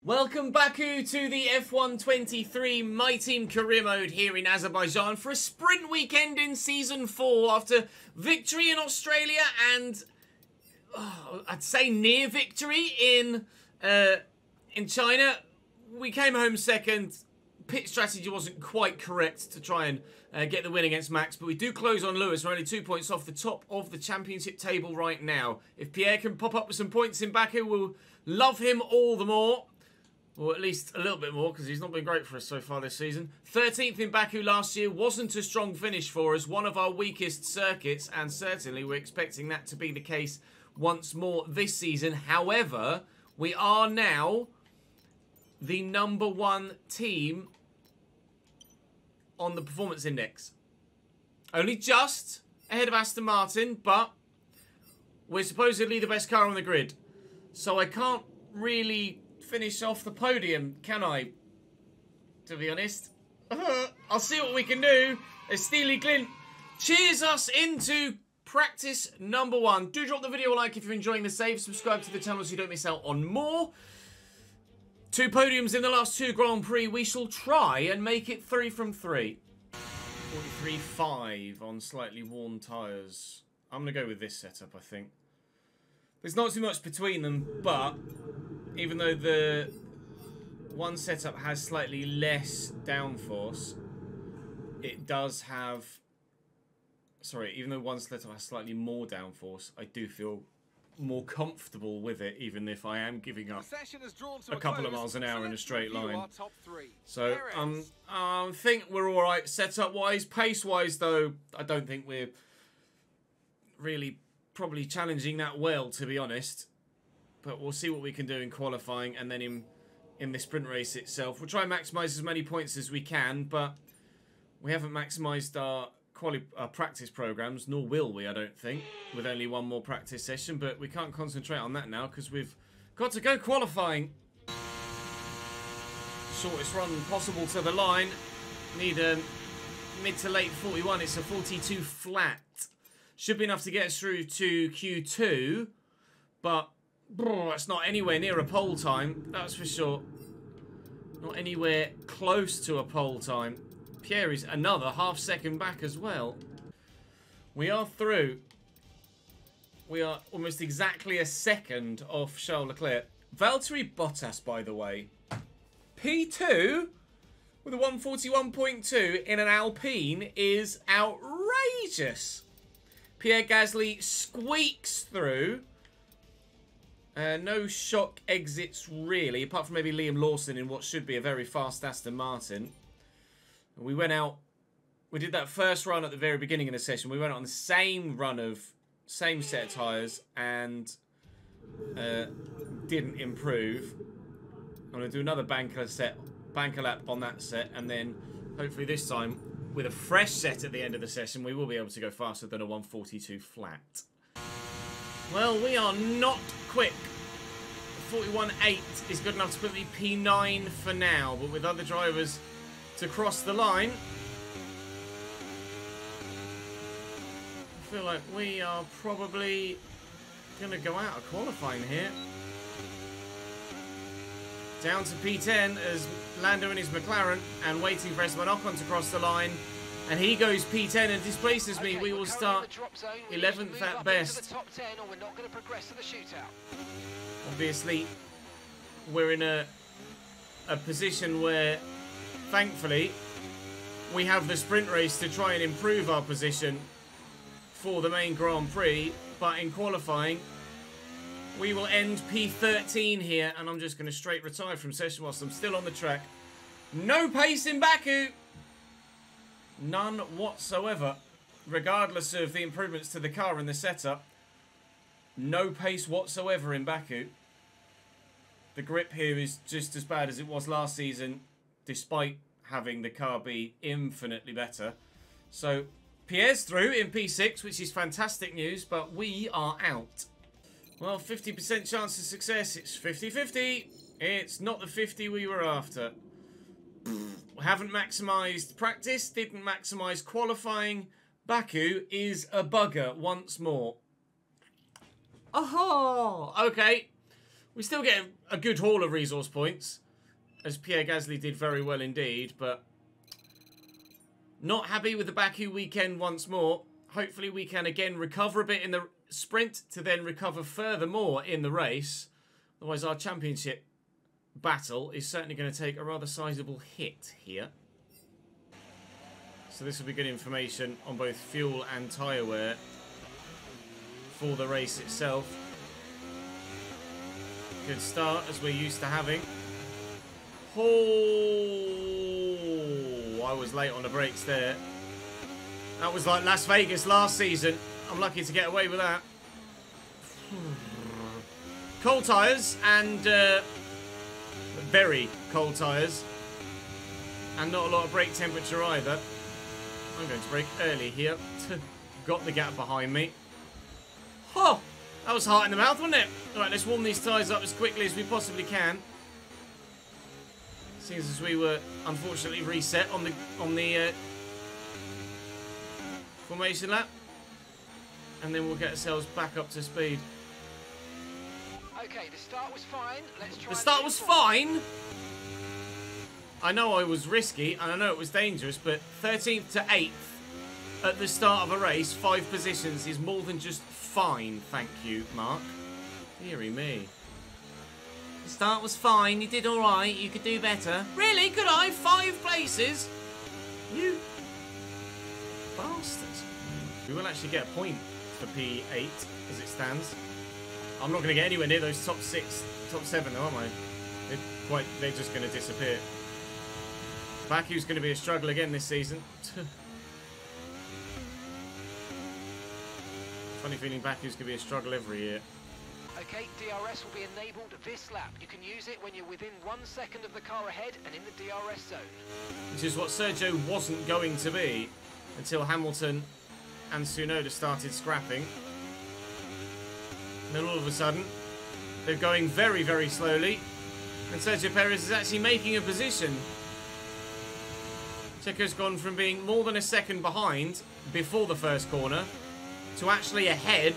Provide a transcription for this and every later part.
Welcome Baku to the F1 My Team Career Mode here in Azerbaijan for a sprint weekend in Season 4 after victory in Australia and I'd say near victory in China. We came home second. Pit strategy wasn't quite correct to try and get the win against Max, but we do close on Lewis. We're only 2 points off the top of the championship table right now. If Pierre can pop up with some points in Baku, we'll love him all the more. Or at least a little bit more, because he's not been great for us so far this season. 13th in Baku last year wasn't a strong finish for us. One of our weakest circuits, and certainly we're expecting that to be the case once more this season. However, we are now the #1 team on the performance index. Only just ahead of Aston Martin, but we're supposedly the best car on the grid. So I can't really finish off the podium, can I? To be honest. I'll see what we can do as Steely Glint cheers us into practice #1. Do drop the video a like if you're enjoying the save. Subscribe to the channel so you don't miss out on more. 2 podiums in the last 2 Grand Prix. We shall try and make it 3 from 3. 43.5 on slightly worn tyres. I'm going to go with this setup, I think. There's not too much between them, but even though the one setup has slightly less downforce, it does have... Sorry, even though one setup has slightly more downforce, I do feel more comfortable with it, even if I am giving up a couple of miles an hour in a straight line. So I think we're alright setup-wise. Pace-wise, though, I don't think we're really probably challenging that well, to be honest. But we'll see what we can do in qualifying and then in the sprint race itself. We'll try and maximise as many points as we can, but we haven't maximised our practice programs, nor will we, I don't think, with only 1 more practice session. But we can't concentrate on that now because we've got to go qualifying. Shortest run possible to the line. Need a mid to late 41. It's a 42 flat. Should be enough to get us through to Q2, but it's not anywhere near a pole time, that's for sure. Not anywhere close to a pole time. Pierre is another half-second back as well. We are through. We are almost exactly a second off Charles Leclerc. Valtteri Bottas, by the way, P2 with a 141.2 in an Alpine is outrageous. Pierre Gasly squeaks through. No shock exits, really, apart from maybe Liam Lawson in what should be a very fast Aston Martin. We went out, we did that first run at the very beginning of the session. We went out on the same run of, same set of tyres and didn't improve. I'm going to do another banker lap on that set, and then hopefully this time, with a fresh set at the end of the session, we will be able to go faster than a 142 flat. Well, we are not quick. 41.8 is good enough to put me P9 for now, but with other drivers to cross the line, I feel like we are probably going to go out of qualifying here. Down to P10 as Lando in his McLaren and waiting for Esteban Ocon to cross the line. And he goes P10 and displaces me. We will start 11th at best. Obviously, we're in a position where, thankfully, we have the sprint race to try and improve our position for the main Grand Prix. But in qualifying, we will end P13 here. And I'm just going to straight retire from session whilst I'm still on the track. No pace in Baku. None whatsoever, regardless of the improvements to the car and the setup. No pace whatsoever in Baku. The grip here is just as bad as it was last season, despite having the car be infinitely better. So, Pierre's through in P6, which is fantastic news, but we are out. Well, 50% chance of success. It's 50-50. It's not the 50 we were after. Haven't maximised practice, didn't maximise qualifying. Baku is a bugger once more. Oh, okay. We still get a good haul of resource points, as Pierre Gasly did very well indeed, but not happy with the Baku weekend once more. Hopefully we can again recover a bit in the sprint to then recover furthermore in the race. Otherwise our championship battle is certainly going to take a rather sizable hit here. So this will be good information on both fuel and tyre wear for the race itself. Good start as we're used to having. Oh, I was late on the brakes there. That was like Las Vegas last season. I'm lucky to get away with that. Cold tyres and very cold tyres. And not a lot of brake temperature either. I'm going to brake early here. Got the gap behind me. Oh, that was hot in the mouth, wasn't it? Alright, let's warm these tyres up as quickly as we possibly can. Seems as we were unfortunately reset on the formation lap. And then we'll get ourselves back up to speed. Okay, the start was fine. Let's try. The start was fine? I know I was risky and I know it was dangerous, but 13th to 8th at the start of a race, 5 positions is more than just fine, thank you, Mark. Deary me. The start was fine, you did alright, you could do better. Really? Could I? 5 places? You bastards. We will actually get a point for P8 as it stands. I'm not going to get anywhere near those top 6, top 7 though, am I? They're just going to disappear. Baku's going to be a struggle again this season. Funny feeling Baku's going to be a struggle every year. Okay, DRS will be enabled this lap. You can use it when you're within 1 second of the car ahead and in the DRS zone. Which is what Sergio wasn't going to be until Hamilton and Tsunoda started scrapping. And then all of a sudden, they're going very, very slowly. And Sergio Perez is actually making a position. Checo's gone from being more than a second behind before the first corner to actually ahead,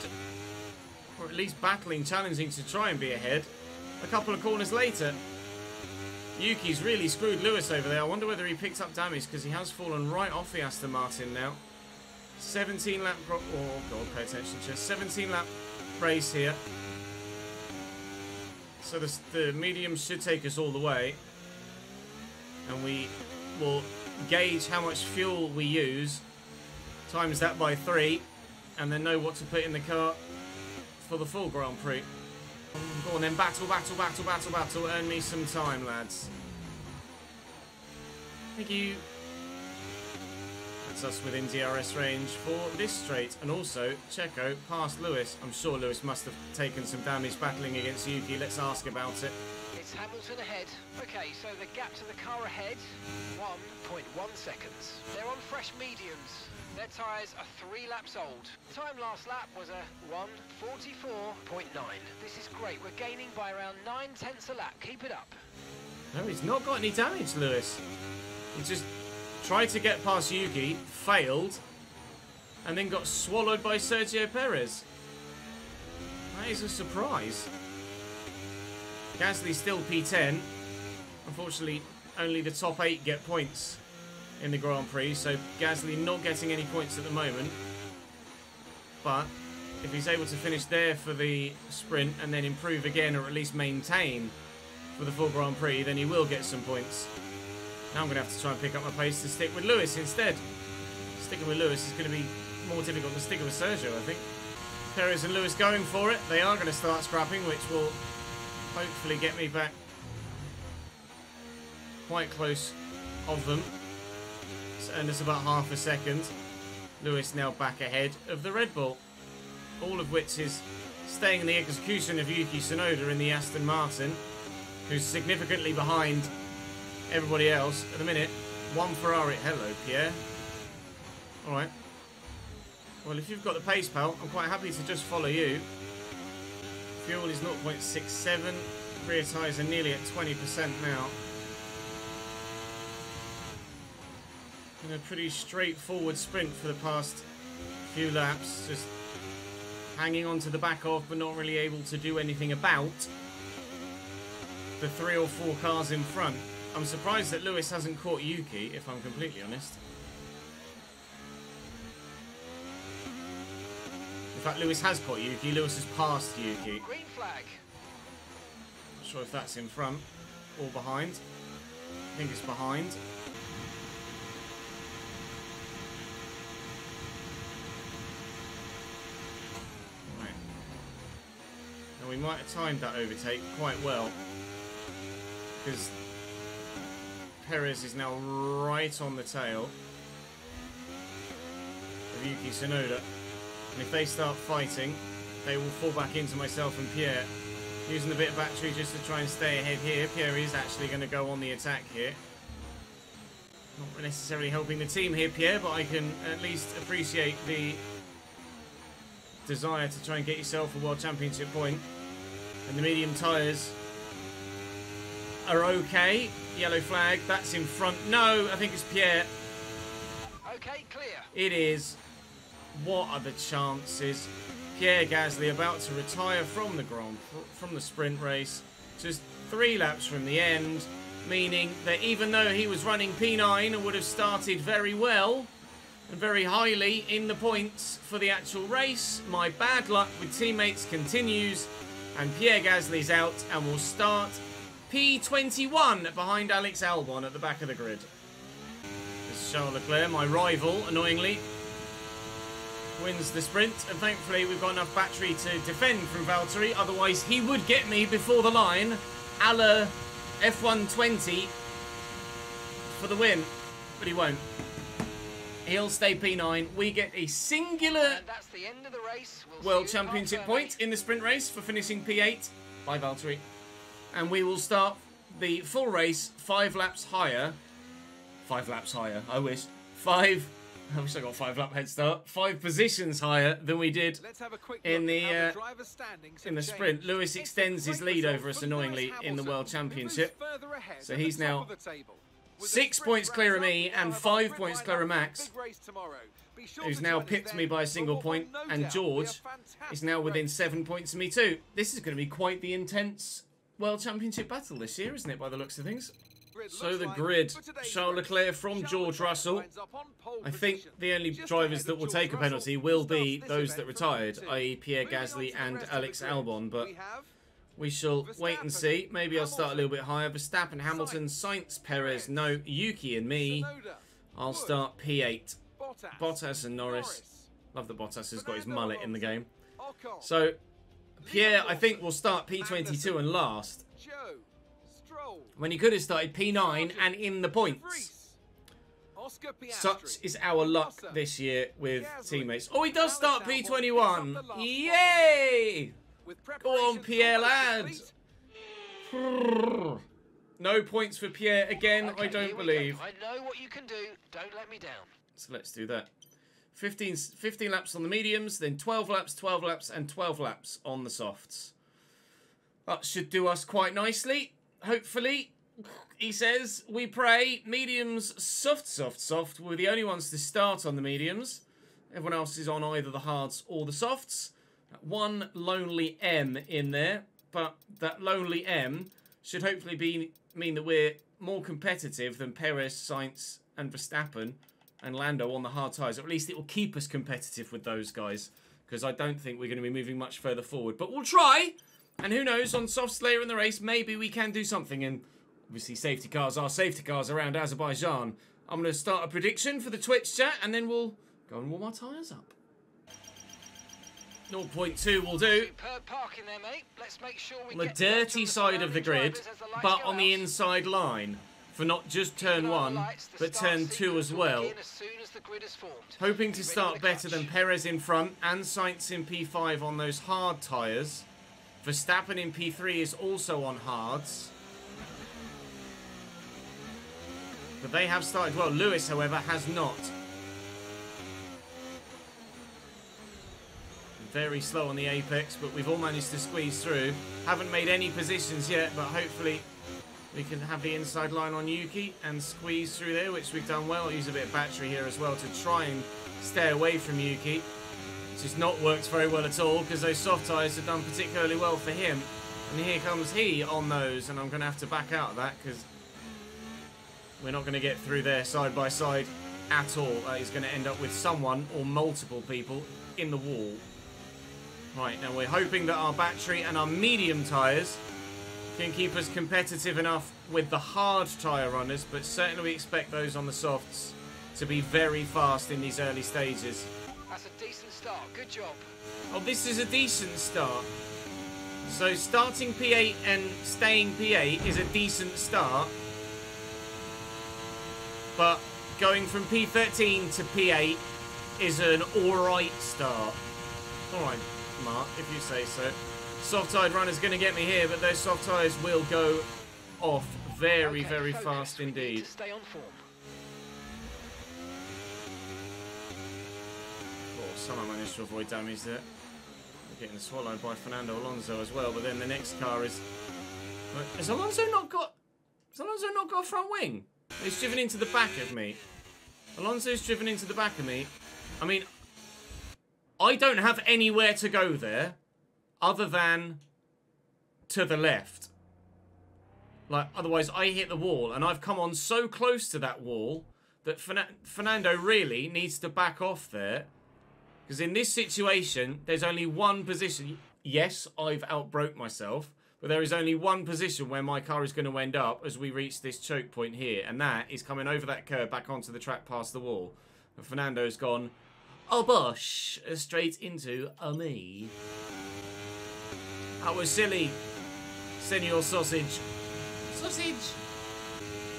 or at least battling, challenging to try and be ahead a couple of corners later. Yuki's really screwed Lewis over there. I wonder whether he picked up damage because he has fallen right off the Aston Martin now. 17 lap... Oh, God, pay attention, Chess. 17 lap race here. So the mediums should take us all the way. And we will gauge how much fuel we use, times that by 3, and then know what to put in the car for the full Grand Prix. Go on then, battle, battle, battle, battle, battle. Earn me some time, lads. Thank you. That's us within DRS range for this straight. And also, Checo past Lewis. I'm sure Lewis must have taken some damage battling against Yuki. Let's ask about it. It's Hamilton ahead. Okay, so the gap to the car ahead, 1.1 seconds. They're on fresh mediums. Their tyres are 3 laps old. Time last lap was a 1:44.9. This is great. We're gaining by around 9/10 a lap. Keep it up. No, he's not got any damage, Lewis. He just tried to get past Yuki, failed, and then got swallowed by Sergio Perez. That is a surprise. Gasly's still P10. Unfortunately, only the top 8 get points in the Grand Prix, so Gasly not getting any points at the moment. But if he's able to finish there for the sprint and then improve again, or at least maintain for the full Grand Prix, then he will get some points. Now I'm going to have to try and pick up my pace to stick with Lewis instead. Sticking with Lewis is going to be more difficult than sticking with Sergio, I think. Perez and Lewis going for it. They are going to start scrapping, which will hopefully get me back quite close of them. And it's about half a second. Lewis now back ahead of the Red Bull. All of which is staying in the execution of Yuki Tsunoda in the Aston Martin, who's significantly behind everybody else at the minute. One Ferrari. Hello, Pierre. Alright. Well, if you've got the pace, pal, I'm quite happy to just follow you. Fuel is 0.67. Rear tyres are nearly at 20% now. And a pretty straightforward sprint for the past few laps. Just hanging on to the back of, but not really able to do anything about the 3 or 4 cars in front. I'm surprised that Lewis hasn't caught Yuki, if I'm completely honest. In fact, Lewis has caught Yuki. Lewis has passed Yuki. Green flag. Not sure if that's in front or behind. I think it's behind. Right. Now we might have timed that overtake quite well, because Perez is now right on the tail of Yuki Tsunoda. And if they start fighting, they will fall back into myself and Pierre. Using a bit of battery just to try and stay ahead here. Pierre is actually going to go on the attack here. Not necessarily helping the team here, Pierre, but I can at least appreciate the desire to try and get yourself a World Championship point. And the medium tyres are okay. Yellow flag, that's in front. No, I think it's Pierre. Okay, clear. It is. What are the chances? Pierre Gasly about to retire from the sprint race, just 3 laps from the end, meaning that even though he was running P9 and would have started very well and very highly in the points for the actual race, my bad luck with teammates continues, and Pierre Gasly's out and will start P21 behind Alex Albon at the back of the grid. This is Charles Leclerc, my rival, annoyingly, wins the sprint, and thankfully we've got enough battery to defend from Valtteri, otherwise he would get me before the line, a la F120 for the win, but he won't. He'll stay P9. We get a singular And that's the end of the race. World Championship point in the sprint race for finishing P8 by Valtteri, and we will start the full race 5 laps higher. 5 laps higher, I wish. I wish I got 5 lap head start. 5 positions higher than we did in the sprint. Lewis extends his lead over us annoyingly in the World Championship. So he's now 6 points clear of me and 5 points clear of Max, who's now pipped me by a single point, and George is now within 7 points of me too. This is going to be quite the intense World Championship battle this year, isn't it, by the looks of things? So the grid, Charles Leclerc from George Russell. I think the only drivers that will take a penalty will be those that retired, i.e. Pierre Gasly and Alex Albon, but we shall wait and see. Maybe I'll start a little bit higher. Verstappen, Hamilton, Sainz, Perez, no, Yuki and me. I'll start P8. Bottas and Norris. Love that Bottas has got his mullet in the game. So Pierre, I think, will start P22 and last, when he could have started P9 and in the points. Such is our luck this year with teammates. Oh, he does start P21. Yay! Go on, Pierre, lad. No points for Pierre again, I don't believe. I know what you can do. Don't let me down. So let's do that. 15 laps on the mediums, then 12 laps, 12 laps, and 12 laps on the softs. That should do us quite nicely. Hopefully, he says, we pray. Mediums, soft. We're the only ones to start on the mediums. Everyone else is on either the hards or the softs. One lonely M in there, but that lonely M should hopefully mean that we're more competitive than Perez, Sainz, and Verstappen and Lando on the hard tyres. Or at least it will keep us competitive with those guys, because I don't think we're going to be moving much further forward. But we'll try. And who knows, on softs later in the race, maybe we can do something. And obviously, safety cars are safety cars around Azerbaijan. I'm going to start a prediction for the Twitch chat, and then we'll go and warm our tyres up. 0.2 will do. Superb parking there, mate. Let's make sure we On the get dirty side of the grid, but on the inside line. For not just turn 1, but turn 2 as well. Hoping to start better than Perez in front and Sainz in P5 on those hard tyres. Verstappen in P3 is also on hards. But they have started well. Lewis, however, has not. Very slow on the apex, but we've all managed to squeeze through. Haven't made any positions yet, but hopefully we can have the inside line on Yuki and squeeze through there, which we've done well. I'll use a bit of battery here as well to try and stay away from Yuki. It's just not worked very well at all, because those soft tyres have done particularly well for him. And here comes he on those, and I'm going to have to back out of that because we're not going to get through there side by side at all. That is going to end up with someone or multiple people in the wall. Right, now we're hoping that our battery and our medium tyres can keep us competitive enough with the hard tyre runners, but certainly we expect those on the softs to be very fast in these early stages. That's a decent start. Good job. Oh, this is a decent start. So starting P8 and staying P8 is a decent start. But going from P13 to P8 is an alright start. Alright, Mark, if you say so. Soft-tyred runner's going to get me here, but those soft tyres will go off very, very fast indeed. Stay on form. Oh, somehow managed to avoid damage there. We're getting swallowed by Fernando Alonso as well, but then the next car is... Has Alonso not got a front wing? He's driven into the back of me. Alonso's driven into the back of me. I mean, I don't have anywhere to go there other than to the left. Like, otherwise I hit the wall, and I've come on so close to that wall that Fernando really needs to back off there. Because in this situation, there's only one position. Yes, I've outbroke myself, but there is only one position where my car is going to end up as we reach this choke point here, and that is coming over that curve back onto the track past the wall. And Fernando's gone, oh bosh, straight into a me. That was silly, Senor Sausage. Sausage!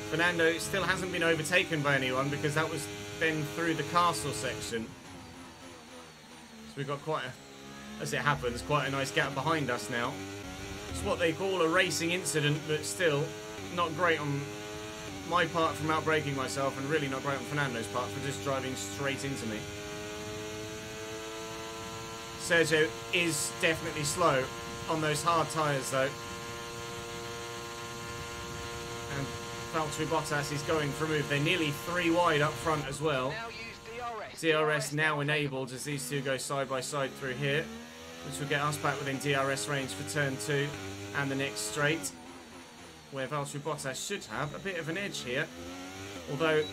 Fernando still hasn't been overtaken by anyone because that was then through the castle section. So we've got quite a, as it happens, quite a nice gap behind us now. It's what they call a racing incident, but still not great on my part from outbraking myself, and really not great on Fernando's part for just driving straight into me. Sergio is definitely slow on those hard tyres though. And Valtteri Bottas is going for a move. They're nearly 3 wide up front as well. Now use DRS. DRS now enabled as these two go side by side through here, which will get us back within DRS range for turn 2 and the next straight, where Valtteri Bottas should have a bit of an edge here. Although,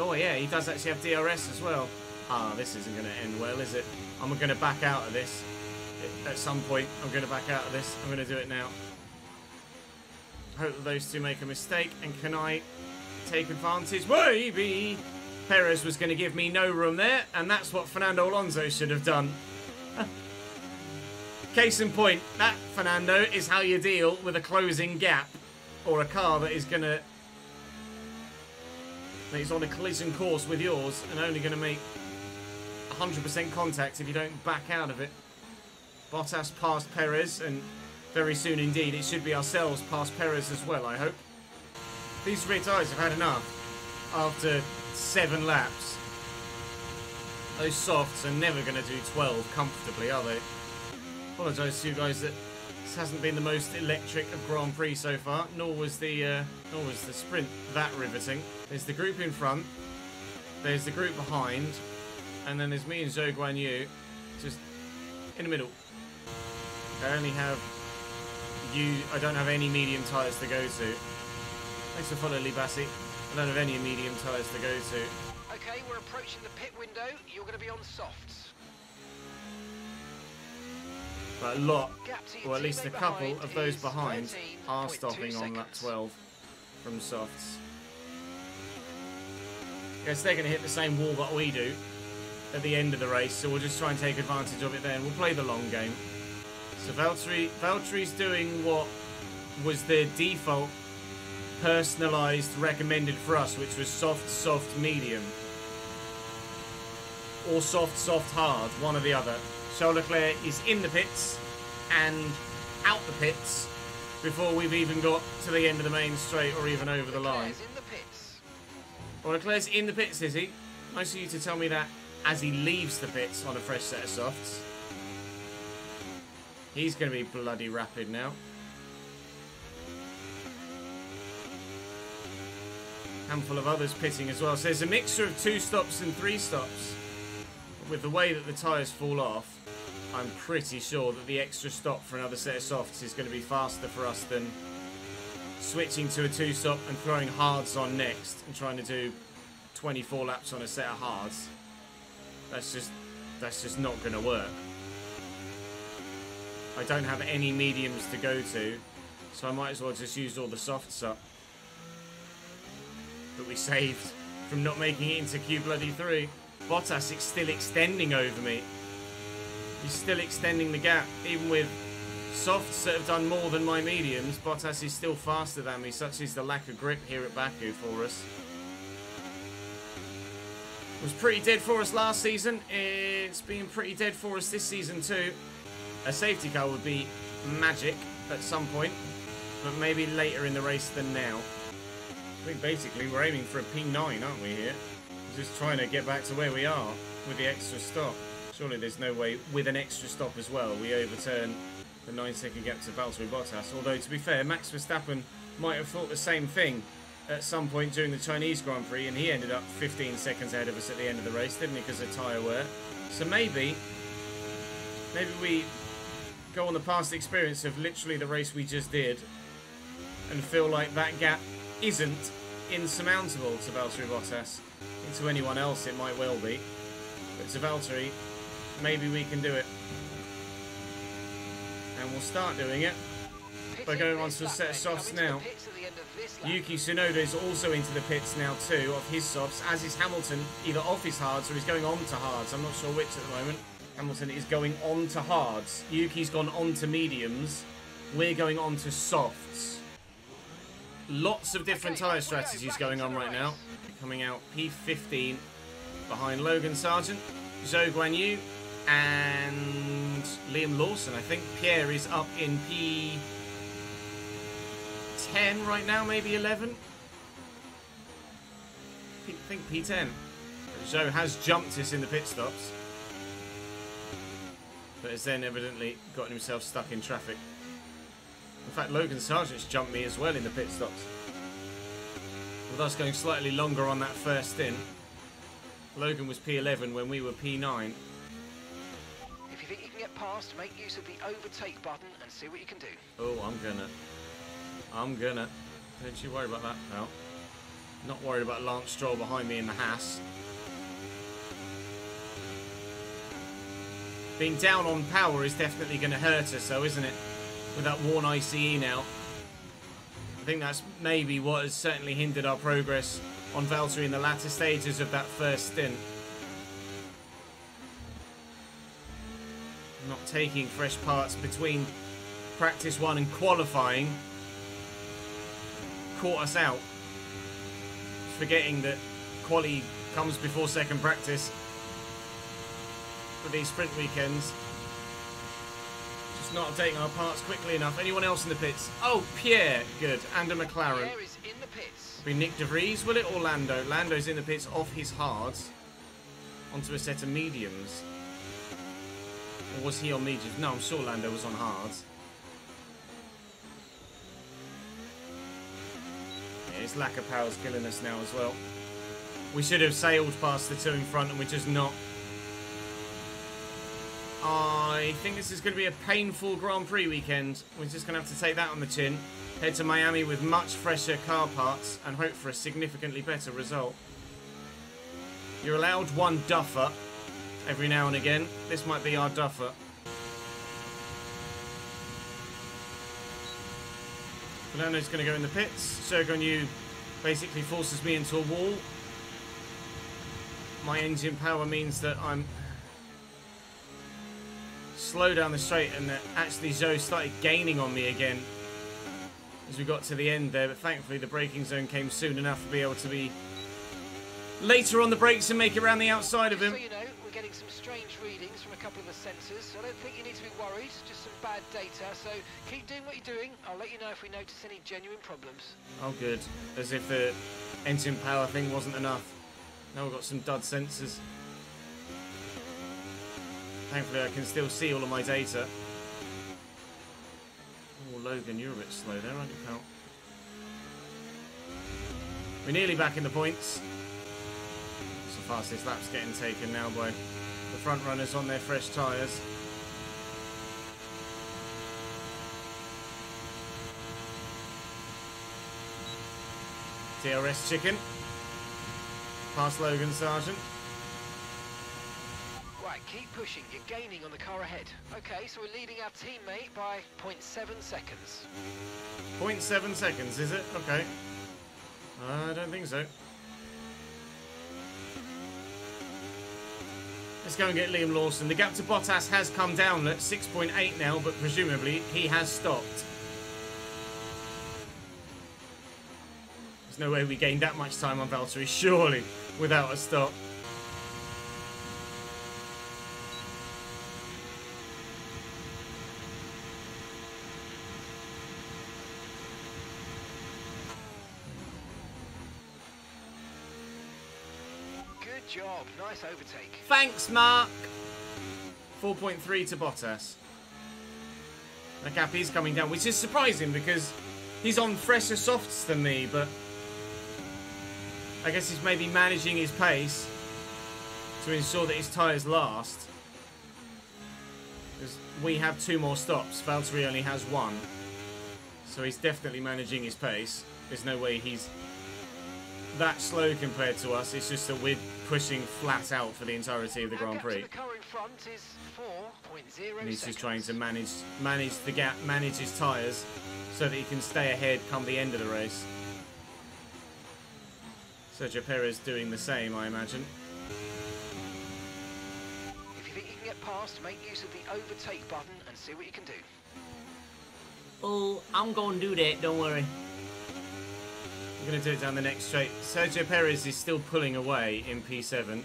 oh yeah, he does actually have DRS as well. Ah, this isn't going to end well, is it? I'm going to back out of this. At some point, I'm going to back out of this. I'm going to do it now. Hope that those two make a mistake, and can I take advantage? Maybe! Perez was going to give me no room there, and that's what Fernando Alonso should have done. Case in point, that, Fernando, is how you deal with a closing gap, or a car that is going to... that is on a collision course with yours, and only going to make 100% contact if you don't back out of it. Bottas past Perez, and very soon indeed it should be ourselves past Perez as well, I hope. These rear tyres have had enough after 7 laps. Those softs are never going to do 12 comfortably, are they? Apologise to you guys that this hasn't been the most electric of Grand Prix so far, nor was the sprint that riveting. There's the group in front, there's the group behind, and then there's me and Zhou Guan Yu just in the middle. I only have I don't have any medium tyres to go to. Thanks for following, Lee Bassi. I don't have any medium tyres to go to. Okay, we're approaching the pit window. You're going to be on softs. But a lot, or at least a couple of those behind, are stopping on lap 12 from softs. I guess they're going to hit the same wall that we do at the end of the race, so we'll just try and take advantage of it then. We'll play the long game. So Valtteri's doing what was the default personalised recommended for us, which was soft, soft, medium. Or soft, soft, hard, one or the other. Charles Leclerc is in the pits and out the pits before we've even got to the end of the main straight or even over the line. Leclerc's in the pits. Well, Leclerc's in the pits, is he? Nice of you to tell me that as he leaves the pits on a fresh set of softs. He's going to be bloody rapid now. Handful of others pitting as well. So there's a mixture of 2 stops and 3 stops with the way that the tyres fall off. I'm pretty sure that the extra stop for another set of softs is going to be faster for us than switching to a 2-stop and throwing hards on next and trying to do 24 laps on a set of hards. That's just not going to work. I don't have any mediums to go to, so I might as well just use all the softs up that we saved from not making it into Q3. Bottas is still extending over me. He's still extending the gap. Even with softs that have done more than my mediums, Bottas is still faster than me. Such is the lack of grip here at Baku for us. It was pretty dead for us last season. It's been pretty dead for us this season too. A safety car would be magic at some point, but maybe later in the race than now. I think basically we're aiming for a P9, aren't we here? Just trying to get back to where we are with the extra stop. Surely there's no way with an extra stop as well we overturn the 9-second gap to Valtteri Bottas. Although to be fair, Max Verstappen might have thought the same thing at some point during the Chinese Grand Prix, and he ended up 15 seconds ahead of us at the end of the race, didn't he, because of tyre wear. So maybe we go on the past experience of literally the race we just did and feel like that gap isn't insurmountable to Valtteri Bottas. And to anyone else it might well be, but to Valtteri, maybe we can do it. And we'll start doing it by going on to a set of softs now. Yuki Tsunoda is also into the pits now too, of his softs, as is Hamilton, either off his hards or he's going on to hards. I'm not sure which at the moment. Hamilton is going on to hards. Yuki's gone on to mediums. We're going on to softs. Lots of different tyre strategies going on right now. Coming out P15 behind Logan Sargent, Zhou Guanyu, and Liam Lawson. I think Pierre is up in P10 right now, maybe 11. I think P10. Zhou has jumped us in the pit stops, but has then evidently gotten himself stuck in traffic. In fact, Logan Sargent's jumped me as well in the pit stops, with us going slightly longer on that first stint. Logan was P11 when we were P9. If you think you can get past, make use of the overtake button and see what you can do. Oh, I'm gonna. Don't you worry about that, pal. Not worried about Lance Stroll behind me in the Haas. Being down on power is definitely going to hurt us, though, isn't it? With that worn ICE now. I think that's maybe what has certainly hindered our progress on Valtteri in the latter stages of that first stint. Not taking fresh parts between practice 1 and qualifying caught us out. Forgetting that quali comes before second practice for these sprint weekends. Just not updating our parts quickly enough. Anyone else in the pits? Oh, Pierre. Good. And a McLaren. Pierre is in the pits. Be Nick De Vries, will it? Or Lando? Lando's in the pits off his hards onto a set of mediums. Or was he on mediums? No, I'm sure Lando was on hards. Yeah, his lack of power is killing us now as well. We should have sailed past the two in front and we're just not. I think this is going to be a painful Grand Prix weekend. We're just going to have to take that on the chin. Head to Miami with much fresher car parts and hope for a significantly better result. You're allowed one duffer every now and again. This might be our duffer. Fernando's going to go in the pits. Shogun basically forces me into a wall. My engine power means that I'm slow down the straight, and actually Zhou started gaining on me again as we got to the end there, but thankfully the braking zone came soon enough to be able to be later on the brakes and make it around the outside of him. So you know, we're getting some strange readings from a couple of the sensors, so I don't think you need to be worried, just some bad data, so keep doing what you're doing. I'll let you know if we notice any genuine problems. Oh good, as if the engine power thing wasn't enough. Now we've got some dud sensors. Thankfully I can still see all of my data. Oh Logan, you're a bit slow there, aren't you, pal? We're nearly back in the points. It's the fastest lap's getting taken now by the front runners on their fresh tyres. DRS chicken. Past Logan Sargent. Right, keep pushing. You're gaining on the car ahead. Okay, so we're leading our teammate by 0.7 seconds. 0.7 seconds, is it? Okay. I don't think so. Let's go and get Liam Lawson. The gap to Bottas has come down at 6.8 now, but presumably he has stopped. There's no way we gained that much time on Valtteri, surely, without a stop. Good job. Nice overtake. Thanks, Mark. 4.3 to Bottas. The gap is coming down, which is surprising because he's on fresher softs than me, but I guess he's maybe managing his pace to ensure that his tyres last. Because we have 2 more stops. Valtteri only has 1. So he's definitely managing his pace. There's no way he's that slow compared to us. It's just that we're pushing flat out for the entirety of the Grand Prix. The car in front is 4.0 And he's seconds. just trying to manage the gap, manage his tyres so that he can stay ahead come the end of the race. Sergio Perez doing the same, I imagine. If you think you can get past, make use of the overtake button and see what you can do. Oh, I'm going to do that, don't worry. I'm going to do it down the next straight. Sergio Perez is still pulling away in P7.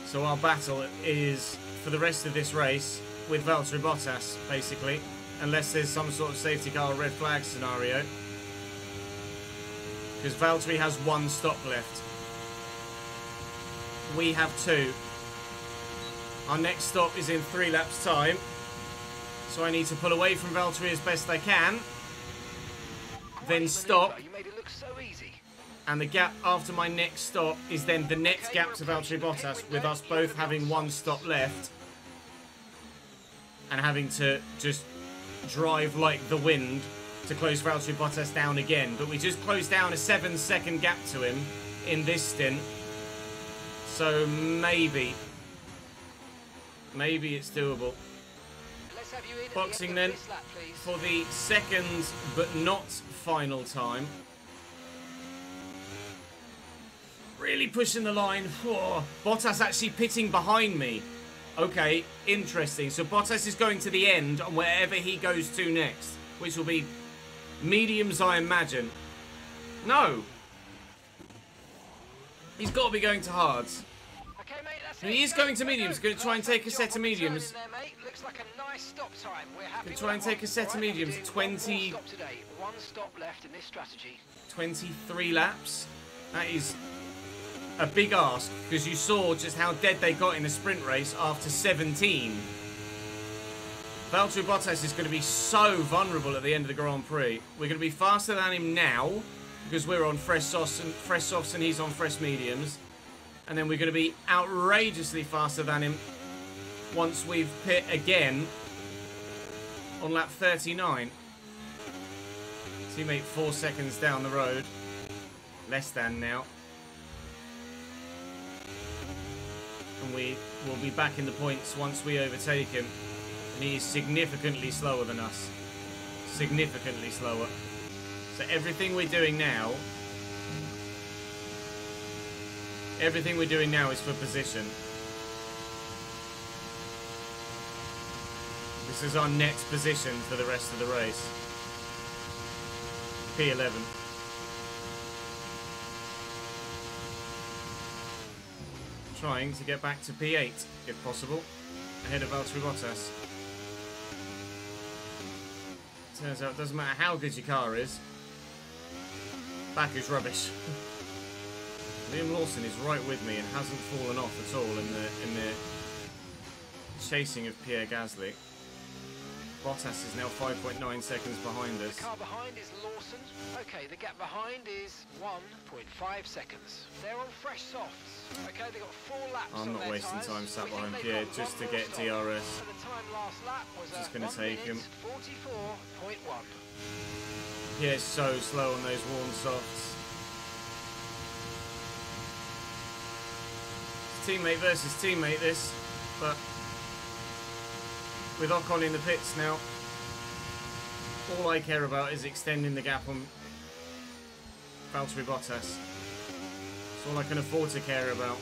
So our battle is for the rest of this race with Valtteri Bottas, basically. Unless there's some sort of safety car or red flag scenario. Because Valtteri has 1 stop left. We have 2. Our next stop is in 3 laps' time. So I need to pull away from Valtteri as best I can. Then stop. You made it look so easy. And the gap after my next stop is then the next gap to Valtteri Bottas, with us both having 1 stop left. And having to just drive like the wind to close Valtteri Bottas down again. But we just closed down a 7-second gap to him in this stint. So maybe it's doable. Let's have you in Boxing at the then end of this lap, please. for the second but not final time. Really pushing the line. Oh, Bottas actually pitting behind me. Okay, interesting. So Bottas is going to the end on wherever he goes to next, which will be mediums, I imagine. No. He's got to be going to hards. Okay, mate, that's He is going to mediums. Going to try and take a set of mediums. Looks like a nice stop time. We're happy Gonna try and take a set of mediums. 20. Stop today. 1 stop left in this strategy. 23 laps. That is a big ask, because you saw just how dead they got in the sprint race after 17. Valtteri Bottas is going to be so vulnerable at the end of the Grand Prix. We're going to be faster than him now, because we're on fresh softs and he's on fresh mediums. And then we're going to be outrageously faster than him once we've pit again on lap 39. Teammate 4 seconds down the road. Less than now. And we will be back in the points once we overtake him. And he is significantly slower than us. Significantly slower. So everything we're doing now... Everything we're doing now is for position. This is our next position for the rest of the race. P11. Trying to get back to P8, if possible, ahead of Valtteri Bottas. Turns out it doesn't matter how good your car is. Baku's rubbish. Liam Lawson is right with me and hasn't fallen off at all in the chasing of Pierre Gasly. Bottas is now 5.9 seconds behind us. The car behind is Lawson. Okay, the gap behind is 1.5 seconds. They're on fresh softs. Okay, they've got 4 laps I'm on not their wasting tyres. time sat We think behind they've Pierre got just to one get more stop. DRS. So the time last lap was Just gonna 1 take him. minute 44.1. Pierre's so slow on those worn softs. It's teammate versus teammate this, but with Ocon in the pits now, all I care about is extending the gap on Valtteri Bottas. That's all I can afford to care about.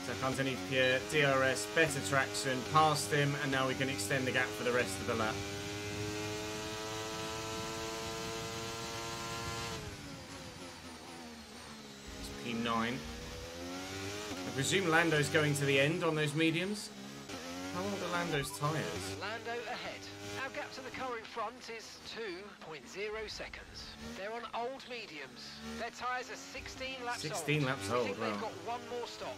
Tuck underneath Pierre, DRS, better traction, past him, and now we can extend the gap for the rest of the lap. It's P9. I presume Lando's going to the end on those mediums. How long are Lando's tyres? Lando ahead. Our gap to the car in front is 2.0 seconds. They're on old mediums. Their tyres are 16 laps 16 old. laps We old, think wow. they've got one more stop.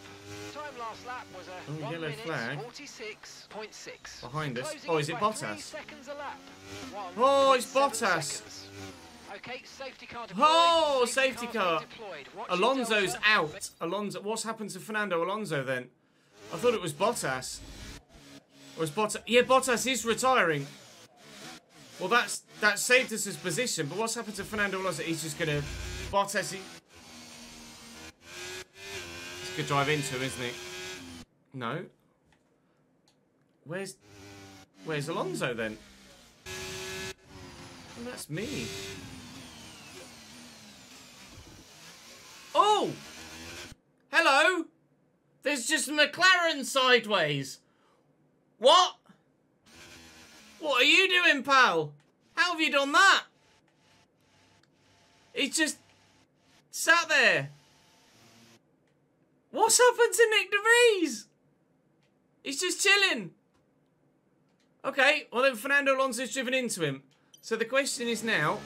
Time last lap was a Oh, 1 yellow minute flag. 46.6. Behind us. Closing Oh, in is it by Bottas? 3 seconds a lap. Oh, it's 1.7 Bottas. seconds. Okay, safety car deployed. Oh, safety car's car. been deployed. Watch your Alonso's delta. out. Alonso. What's happened to Fernando Alonso then? I thought it was Bottas. Or is Bottas? Yeah, Bottas is retiring. Well, that saved us his position. But what's happened to Fernando Alonso? He's just gonna Bottas. He's gonna drive into him, isn't he? No. Where's Alonso then? Oh, that's me. Oh! Hello! There's just McLaren sideways. What? What are you doing, pal? How have you done that? He's just sat there. What's happened to Nick De Vries? He's just chilling. Okay, well then Fernando Alonso's driven into him. So the question is now,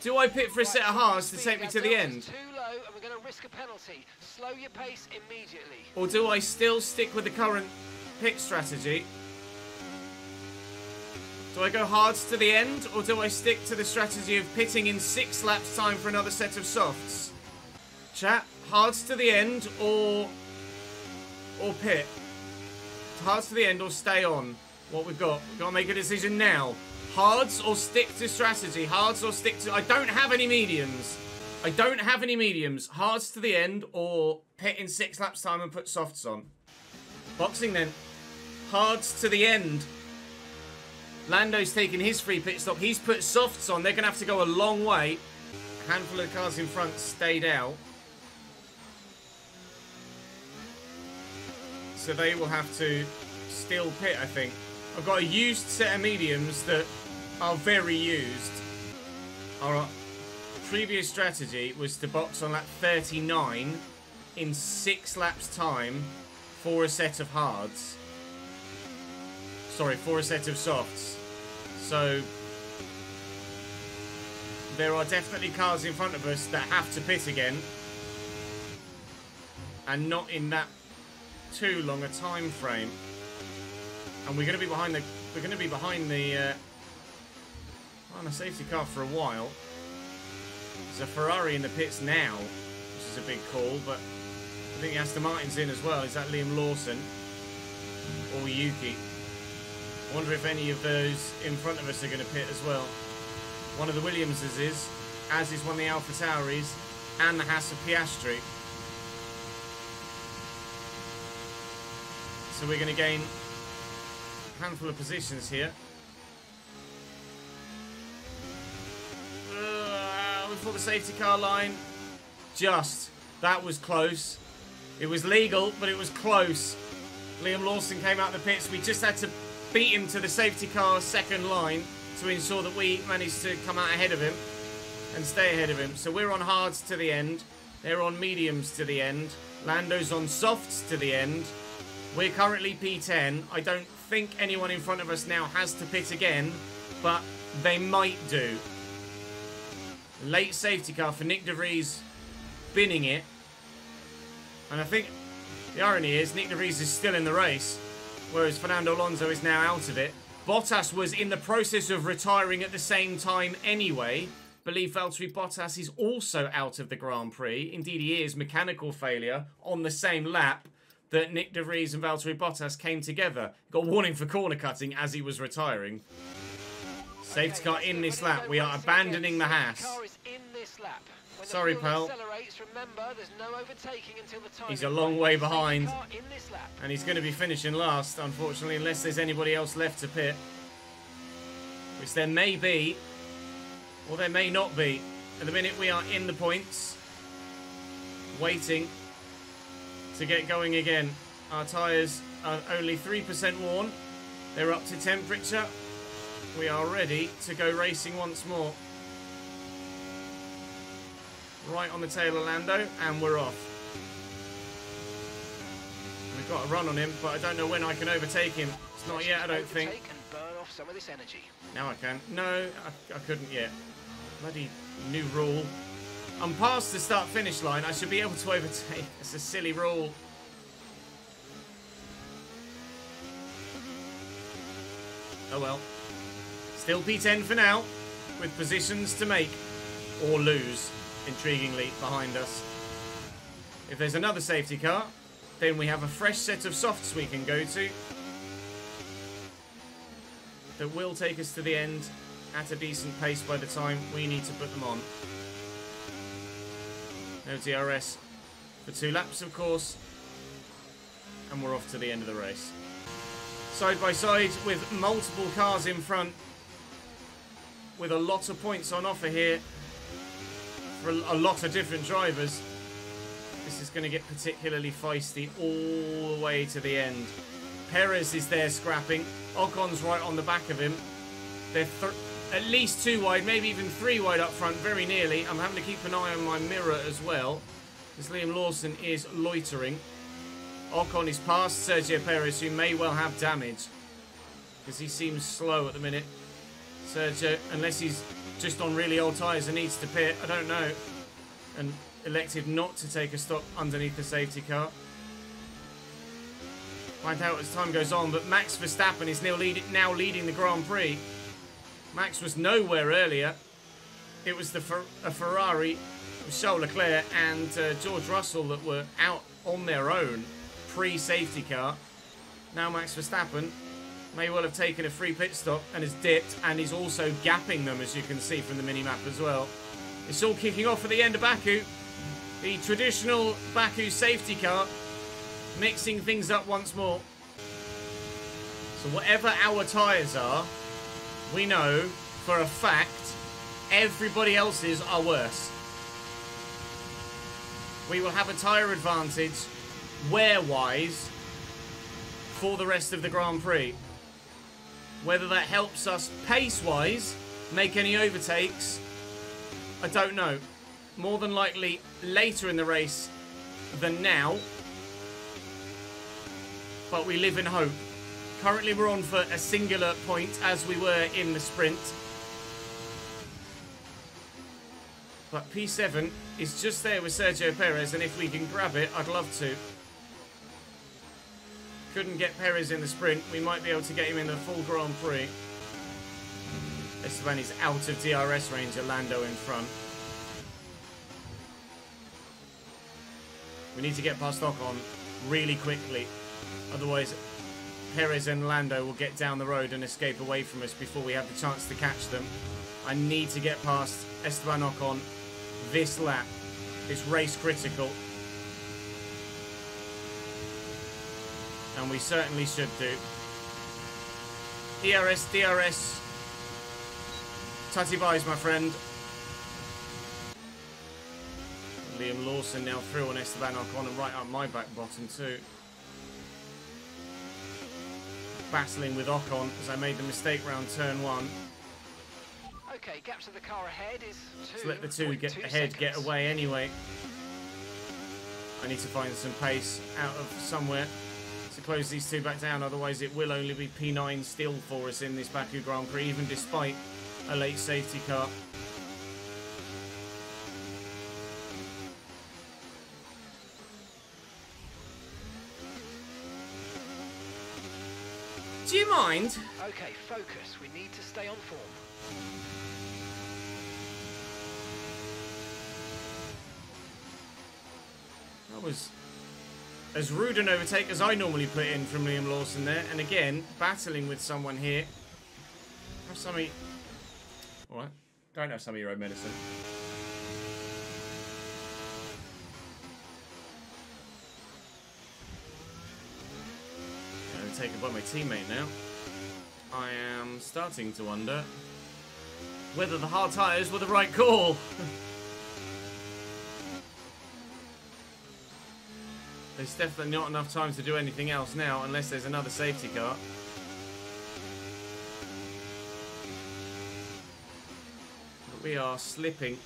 do I pit for a set of hards to take me to the end? Too low, and we're going to risk a penalty. Slow your pace immediately. Or do I still stick with the current pit strategy? Do I go hards to the end, or do I stick to the strategy of pitting in 6 laps time for another set of softs? Chat, hards to the end, or pit? Hards to the end, or stay on? What we've got to make a decision now. Hards or stick to strategy? Hards or stick to... I don't have any mediums. I don't have any mediums. Hards to the end, or pit in 6 laps time and put softs on. Boxing then. Hards to the end. Lando's taken his free pit stop. He's put softs on. They're going to have to go a long way. A handful of cars in front stayed out. So they will have to still pit, I think. I've got a used set of mediums that are very used. Our previous strategy was to box on lap 39 in 6 laps time for a set of hards. Sorry, for a set of softs. So there are definitely cars in front of us that have to pit again, and not in that too long a time frame. And we're going to be behind the on a safety car for a while. There's a Ferrari in the pits now, which is a big call, but I think Aston Martin's in as well. Is that Liam Lawson or Yuki? I wonder if any of those in front of us are going to pit as well. One of the Williamses is, as is one of the Alpha Tauris, and the Haas of Piastri. So we're going to gain a handful of positions here. Before the safety car line. Just. That was close. It was legal, but it was close. Liam Lawson came out of the pits. We just had to beat him to the safety car second line to ensure that we managed to come out ahead of him and stay ahead of him. So we're on hards to the end. They're on mediums to the end. Lando's on softs to the end. We're currently P10. I don't think anyone in front of us now has to pit again, but they might do. Late safety car for Nick De Vries binning it. And I think the irony is Nick De Vries is still in the race, whereas Fernando Alonso is now out of it. Bottas was in the process of retiring at the same time anyway. Believe Valtteri Bottas is also out of the Grand Prix. Indeed he is. Mechanical failure on the same lap. that Nick de Vries and Valtteri Bottas came together. Got a warning for corner cutting as he was retiring. Safety car in this lap. We are abandoning the Haas. Sorry, pal. He's a long way behind. And he's going to be finishing last, unfortunately, unless there's anybody else left to pit. Which there may be, or there may not be. At the minute, we are in the points, waiting to get going again. Our tyres are only 3% worn. They're up to temperature. We are ready to go racing once more. Right on the tail of Lando, and we're off. We've got a run on him, but I don't know when I can overtake him. It's not yet, I don't think. Now I can. No, I couldn't yet. Bloody new rule. I'm past the start-finish line. I should be able to overtake. It's a silly rule. Oh well. Still P10 for now, with positions to make or lose, intriguingly, behind us. If there's another safety car, then we have a fresh set of softs we can go to that will take us to the end at a decent pace by the time we need to put them on. No DRS for 2 laps, of course, and we're off to the end of the race. Side by side with multiple cars in front, with a lot of points on offer here for a lot of different drivers. This is going to get particularly feisty all the way to the end. Perez is there scrapping. Ocon's right on the back of him. They're at least 2 wide, maybe even 3 wide up front, very nearly. I'm having to keep an eye on my mirror as well, as Liam Lawson is loitering. Ocon is past Sergio Perez, who may well have damage, because he seems slow at the minute. Sergio, unless he's just on really old tyres and needs to pit, I don't know, and elected not to take a stop underneath the safety car. Find out as time goes on, but Max Verstappen is now leading the Grand Prix. Max was nowhere earlier. It was a Ferrari, Charles Leclerc and George Russell that were out on their own pre-safety car. Now Max Verstappen may well have taken a free pit stop and has dipped, and he's also gapping them, as you can see from the mini-map as well. It's all kicking off at the end of Baku. The traditional Baku safety car mixing things up once more. So whatever our tyres are, we know for a fact everybody else's are worse. We will have a tyre advantage wear-wise for the rest of the Grand Prix. Whether that helps us pace-wise make any overtakes, I don't know. More than likely later in the race than now. But we live in hope. Currently we're on for a singular point, as we were in the sprint. But P7 is just there with Sergio Perez, and if we can grab it, I'd love to. Couldn't get Perez in the sprint. We might be able to get him in the full Grand Prix. Esteban is out of DRS range, Lando in front. We need to get past Ocon really quickly. Otherwise, Perez and Lando will get down the road and escape away from us before we have the chance to catch them. I need to get past Esteban Ocon this lap. It's race critical. And we certainly should do. DRS, DRS. Tutty buys, my friend. Liam Lawson now through on Esteban Ocon and right up my back bottom too. Battling with Ocon as I made the mistake round turn 1. Okay, gap to the car ahead is 2. So let the two get ahead get away anyway. I need to find some pace out of somewhere to close these two back down, otherwise it will only be P9 still for us in this Baku Grand Prix, even despite a late safety car. Do you mind? Okay, focus. We need to stay on form. as rude an overtake as I normally put in from Liam Lawson there. And again, battling with someone here. Have some of... Alright. Don't have some of your own medicine. Overtaken by my teammate now. I am starting to wonder whether the hard tyres were the right call. There's definitely not enough time to do anything else now unless there's another safety car. But we are slipping.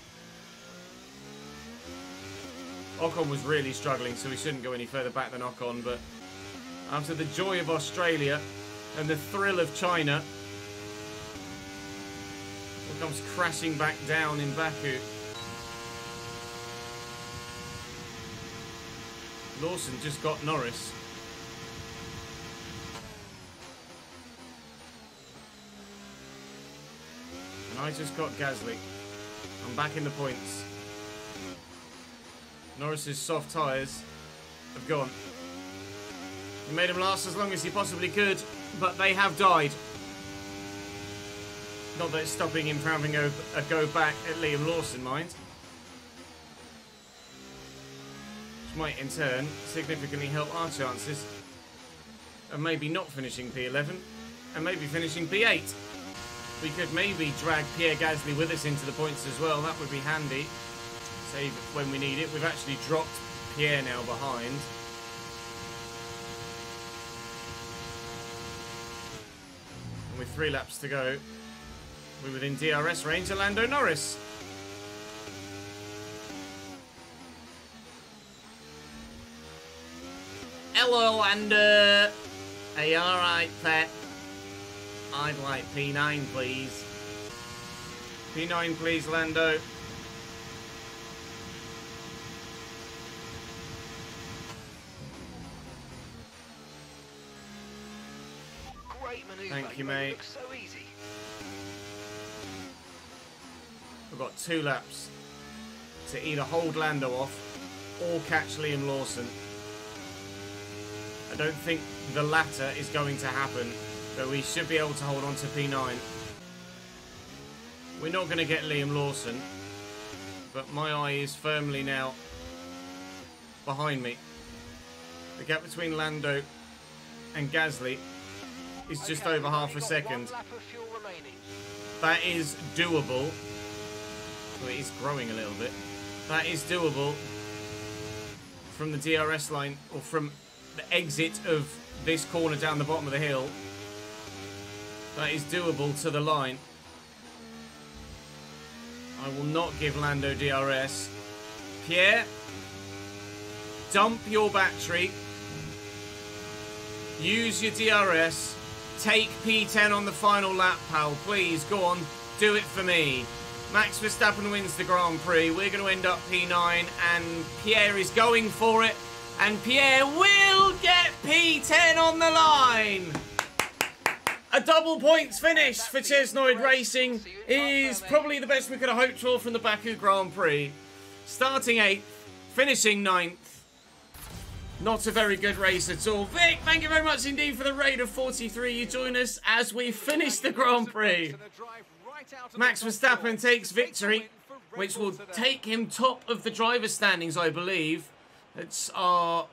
Ocon was really struggling, so we shouldn't go any further back than Ocon, but after the joy of Australia and the thrill of China, it comes crashing back down in Baku. Lawson just got Norris. And I just got Gasly. I'm back in the points. Norris's soft tyres have gone. He made him last as long as he possibly could, but they have died. Not that it's stopping him from having a go back at Liam Lawson, mind. Which might in turn significantly help our chances of maybe not finishing P11 and maybe finishing P8. We could maybe drag Pierre Gasly with us into the points as well. That would be handy. Save when we need it. We've actually dropped Pierre now behind. And with 3 laps to go, we're within DRS range of Lando Norris. Hello, Lando. Are you alright, pet? I'd like P9, please. P9, please, Lando. Great maneuver. Thank you, mate. Looks so easy. We've got 2 laps to either hold Lando off or catch Liam Lawson. I don't think the latter is going to happen, but we should be able to hold on to P9. We're not going to get Liam Lawson, but my eye is firmly now behind me. The gap between Lando and Gasly is just over half a second. That is doable. Well, it is growing a little bit. That is doable from the DRS line, or from the exit of this corner down the bottom of the hill. That is doable to the line. I will not give Lando DRS. Pierre, dump your battery. Use your DRS. Take P10 on the final lap, pal. Please, go on. Do it for me. Max Verstappen wins the Grand Prix. We're going to end up P9, and Pierre is going for it. And Pierre will get P10 on the line. A double points finish for Chesnoid Racing is probably the best we could have hoped for from the Baku Grand Prix. Starting 8th, finishing 9th. Not a very good race at all. Vic, thank you very much indeed for the raid of 43. You join us as we finish the Grand Prix. Max Verstappen takes victory, which will take him top of the driver's standings, I believe. It's our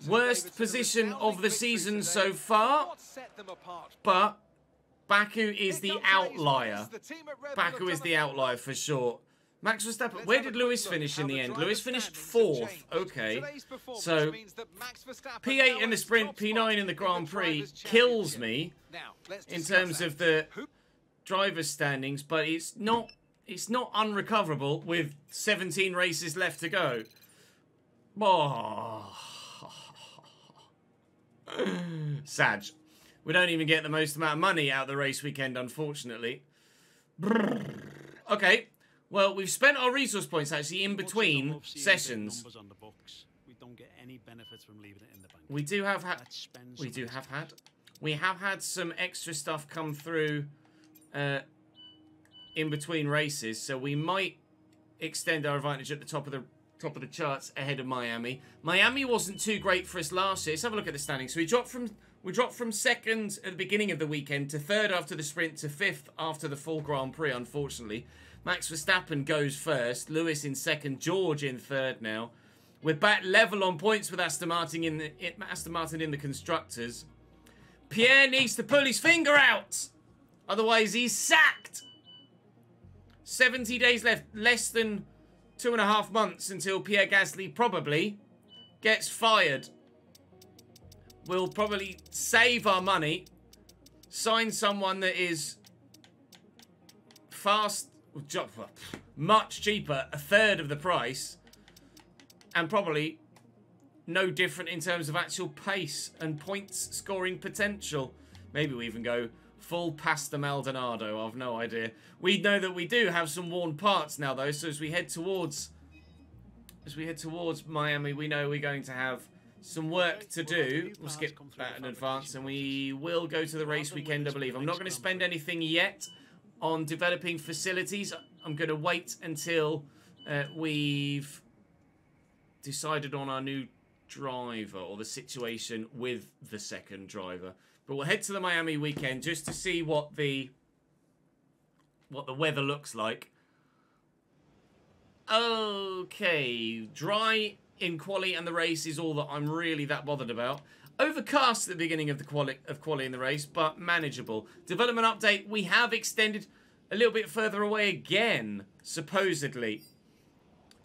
worst position of the season so far, but Baku is the outlier. Baku is the outlier for sure. Max Verstappen, where did Lewis finish in the end? Lewis finished 4th. Okay, so P8 in the sprint, P9 in the Grand Prix kills me in terms of the driver's standings, but it's not unrecoverable with 17 races left to go. Oh. Sag. We don't even get the most amount of money out of the race weekend, unfortunately. Okay, well, we've spent our resource points actually in between sessions. We have had some extra stuff come through in between races, so we might extend our advantage at the top of the top of the charts ahead of Miami. Miami wasn't too great for us last year. Let's have a look at the standings. So we dropped from second at the beginning of the weekend to third after the sprint to fifth after the full Grand Prix, unfortunately. Max Verstappen goes first, Lewis in second, George in third now. We're back level on points with Aston Martin in the constructors. Pierre needs to pull his finger out, otherwise he's sacked. 70 days left, less than 2.5 months until Pierre Gasly probably gets fired. We'll probably save our money, sign someone that is much cheaper, a third of the price, and probably no different in terms of actual pace and points scoring potential. Maybe we even go full Pasta Maldonado, I've no idea. We know that we do have some worn parts now though, so as we head towards Miami, we know we're going to have some work to do. We'll skip that in advance and we will go to the race weekend, I believe. I'm not going to spend anything yet on developing facilities. I'm going to wait until we've decided on our new driver or the situation with the second driver. But we'll head to the Miami weekend just to see what the weather looks like. Okay, dry in quali and the race is all that I'm really that bothered about. Overcast at the beginning of the quali in the race, but manageable. Development update, we have extended a little bit further away again, supposedly.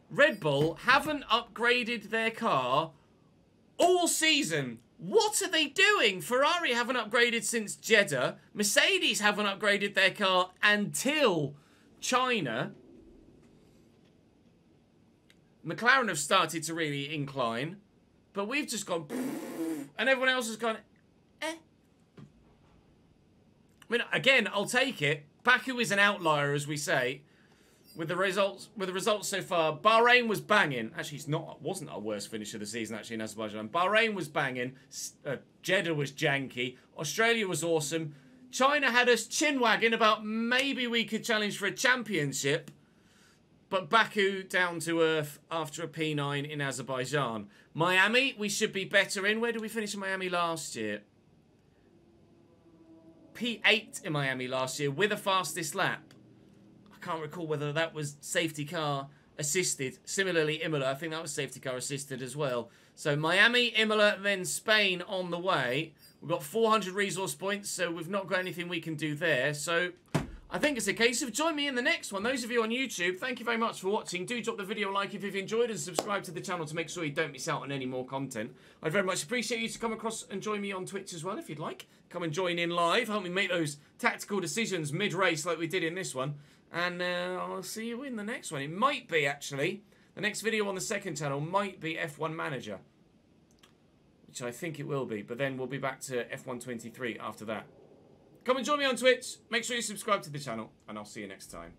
Red Bull haven't upgraded their car all season. What are they doing? Ferrari haven't upgraded since Jeddah. Mercedes haven't upgraded their car until China. McLaren have started to really incline. But we've just gone... And everyone else has gone... eh. I mean, again, I'll take it. Baku is an outlier, as we say. With the results so far, Bahrain was banging. Actually, wasn't our worst finish of the season, actually, in Azerbaijan. Bahrain was banging. Jeddah was janky. Australia was awesome. China had us chin-wagging about maybe we could challenge for a championship. But Baku down to earth after a P9 in Azerbaijan. Miami, we should be better in. Where did we finish in Miami last year? P8 in Miami last year with a fastest lap. I can't recall whether that was safety car assisted. Similarly, Imola, I think that was safety car assisted as well. So Miami, Imola, then Spain on the way. We've got 400 resource points, so we've not got anything we can do there. So I think it's a case of join me in the next one. Those of you on YouTube, thank you very much for watching. Do drop the video a like if you've enjoyed and subscribe to the channel to make sure you don't miss out on any more content. I'd very much appreciate you to come across and join me on Twitch as well if you'd like. Come and join in live. Help me make those tactical decisions mid-race like we did in this one. And I'll see you in the next one. It might be, actually, the next video on the second channel might be F1 Manager. Which I think it will be. But then we'll be back to F1 23 after that. Come and join me on Twitch. Make sure you subscribe to the channel. And I'll see you next time.